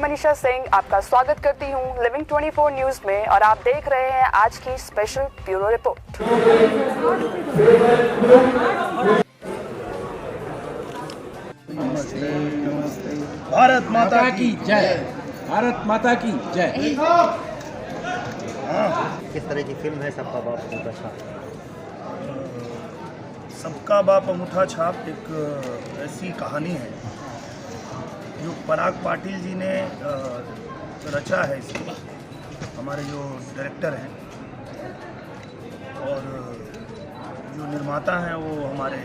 मनीषा सिंह आपका स्वागत करती हूं लिविंग 24 न्यूज में और आप देख रहे हैं आज की स्पेशल ब्यूरो रिपोर्ट। भारत माता की जय। भारत माता की जय। किस तरह की फिल्म है सबका बाप अंगूठा छाप? सबका बाप अंगूठा छाप एक ऐसी कहानी है जो पराग पाटिल जी ने रचा है। इसको हमारे जो डायरेक्टर हैं और जो निर्माता हैं वो हमारे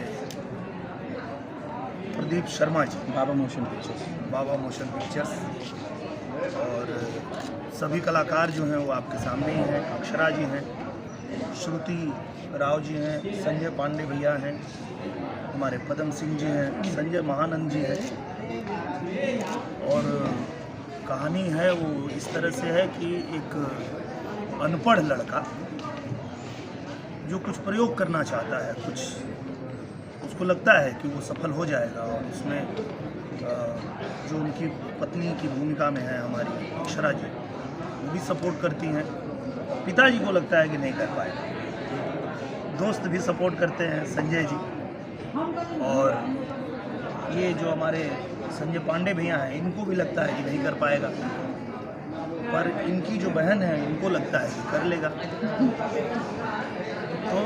प्रदीप शर्मा जी, बाबा मोशन पिक्चर्स, और सभी कलाकार जो हैं वो आपके सामने ही हैं। अक्षरा जी हैं, श्रुति राव जी हैं, संजय पांडे भैया हैं, हमारे पदम सिंह जी हैं, संजय महानंद जी हैं। और कहानी है वो इस तरह से है कि एक अनपढ़ लड़का जो कुछ प्रयोग करना चाहता है, कुछ उसको लगता है कि वो सफल हो जाएगा, और उसमें जो उनकी पत्नी की भूमिका में है हमारी अक्षरा जी, वो भी सपोर्ट करती हैं। पिताजी को लगता है कि नहीं कर पाएगा, दोस्त भी सपोर्ट करते हैं संजय जी, और ये जो हमारे संजय पांडे भैया हैं इनको भी लगता है कि नहीं कर पाएगा, पर इनकी जो बहन है इनको लगता है कि कर लेगा। तो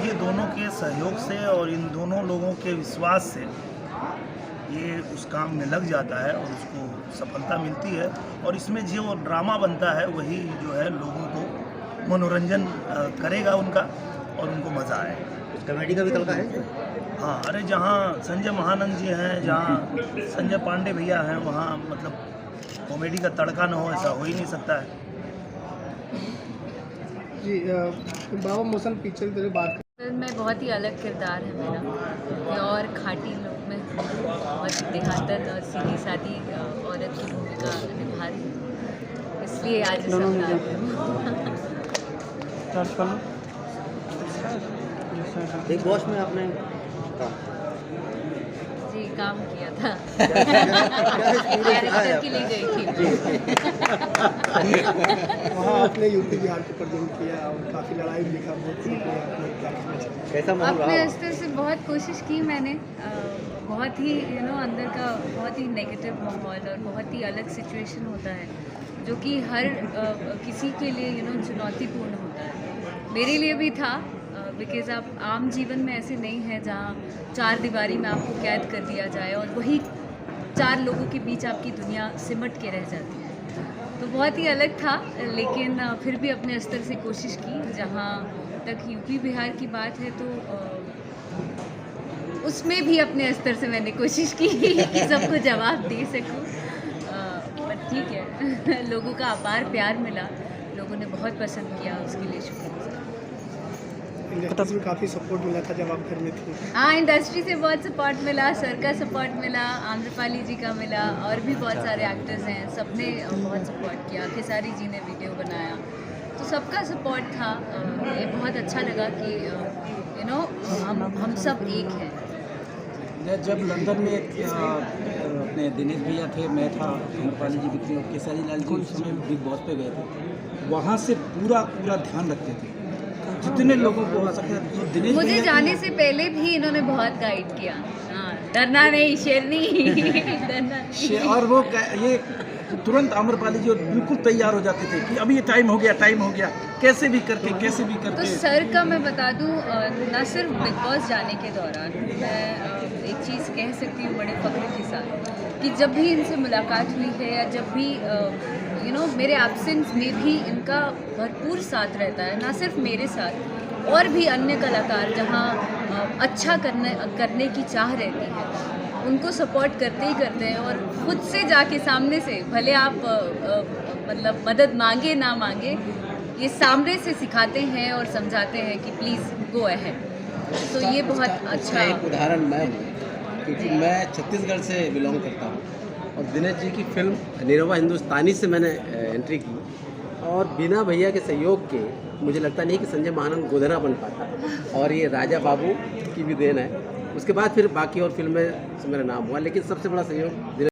ये दोनों के सहयोग से और इन दोनों लोगों के विश्वास से ये उस काम में लग जाता है और उसको सफलता मिलती है। और इसमें जो ड्रामा बनता है वही जो है लोगों को मनोरंजन करेगा उनका, और उनको मज़ा आएगा। कॉमेडी का भी तड़का है? हाँ, अरे जहाँ संजय महानंद जी हैं, जहाँ संजय पांडे भैया हैं, वहाँ मतलब कॉमेडी का तड़का न हो ऐसा हो ही नहीं सकता है जी। बाबा मोशन पिक्चर की बात फिल्म में बहुत ही अलग किरदार है मेरा, और खाटी लुक में बहुत देहातन और सीधी सादी औरत की भूमिका निभा रही हूँ, इसलिए आज बिग बॉस में आपने काम किया था। कैरेक्टर के लिए गई थी। वहाँ आपने यूपी बिहार को प्रेजेंट किया और काफ़ी लड़ाई भी लिखा, कैसा माहौल रहा? अपने स्तर से बहुत कोशिश की मैंने, बहुत ही अंदर का बहुत ही नेगेटिव माहौल और बहुत ही अलग सिचुएशन होता है जो कि हर किसी के लिए चुनौतीपूर्ण होता है। मेरे लिए भी था, बिकॉज़ आप आम जीवन में ऐसे नहीं है जहाँ चार दीवारी में आपको कैद कर दिया जाए और वही चार लोगों के बीच आपकी दुनिया सिमट के रह जाती है। तो बहुत ही अलग था, लेकिन फिर भी अपने स्तर से कोशिश की। जहाँ तक यूपी बिहार की बात है तो उसमें भी अपने स्तर से मैंने कोशिश की कि सबको जवाब दे सकूं, पर ठीक है। लोगों का अपार प्यार मिला, लोगों ने बहुत पसंद किया, उसके लिए शुक्रिया। इंडस्ट्री में काफ़ी सपोर्ट मिला था जब आप घर में थे? हाँ, इंडस्ट्री से बहुत सपोर्ट मिला, सर का सपोर्ट मिला, आम्रपाली जी का मिला, और भी बहुत सारे एक्टर्स हैं, सबने बहुत सपोर्ट किया। खेसारी जी ने वीडियो बनाया, तो सबका सपोर्ट था। ये बहुत अच्छा लगा कि हम सब एक हैं। जब लंदन में अपने दिनेश भैया थे, मैं था, आम्रपाली जी भी थी और केसरी लाल जी उस समय बिग बॉस पे गए थे, वहाँ से पूरा ध्यान रखते थे जितने लोगों को हो सकता है। दिनेश मुझे जाने से पहले भी इन्होंने बहुत गाइड किया। हाँ, डरना नहीं शेरनी, डरना नहीं। और वो ये तुरंत आम्रपाली जी बिल्कुल तैयार हो जाते थे कि अभी ये टाइम हो गया, कैसे भी करके। तो सर का मैं बता दूं, न सिर्फ बिग बॉस जाने के दौरान मैं एक चीज़ कह सकती हूँ बड़े फख्र के साथ कि जब भी इनसे मुलाकात हुई है या जब भी मेरे एब्सेंस में भी इनका भरपूर साथ रहता है, ना सिर्फ मेरे साथ, और भी अन्य कलाकार जहाँ अच्छा करने की चाह रहती है उनको सपोर्ट करते ही करते हैं, और खुद से जाके सामने से, भले आप मतलब मदद मांगे ना मांगे, ये सामने से सिखाते हैं और समझाते हैं कि प्लीज़ गो अहेड। तो ये बहुत अच्छा एक उदाहरण मैं हूँ, क्योंकि मैं छत्तीसगढ़ से बिलोंग करता हूँ और दिनेश जी की फिल्म निरहुआ हिंदुस्तानी से मैंने एंट्री की, और बिना भैया के सहयोग के मुझे लगता नहीं कि संजय महानंद गोधरा बन पाता, और ये राजा बाबू की भी देन है। उसके बाद फिर बाकी और फिल्में से मेरा नाम हुआ, लेकिन सबसे बड़ा सहयोग